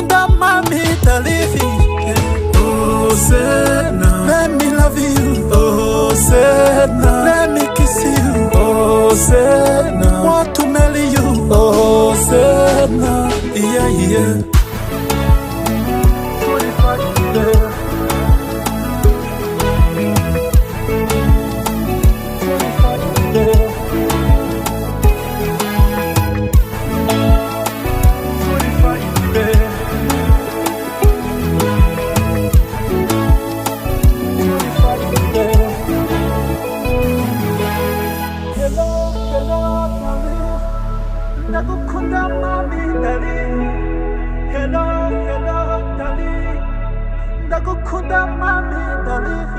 Ndagukunda mami dalivi. Oh zena, let me love you. Oh zena, let me kiss you. Oh zena, want to marry you. Oh zena, yeah yeah. Ndagukunda mami darling. Hello, hello darling. Ndagukunda mami darling.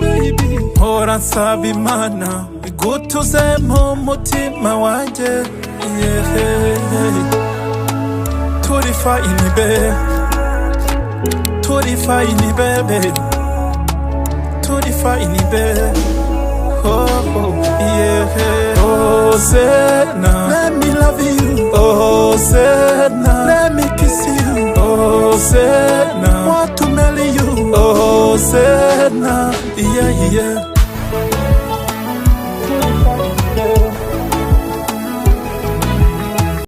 Baby, hora nsaba Imana igutuzemo umutima wanjye. Turi fine baby, turi fine baby, turi fine baby. Oh yeah. Oh zena, let me love you. Oh zena, let me kiss you. Oh zena, want to marry you. Oh zena, yeah yeah.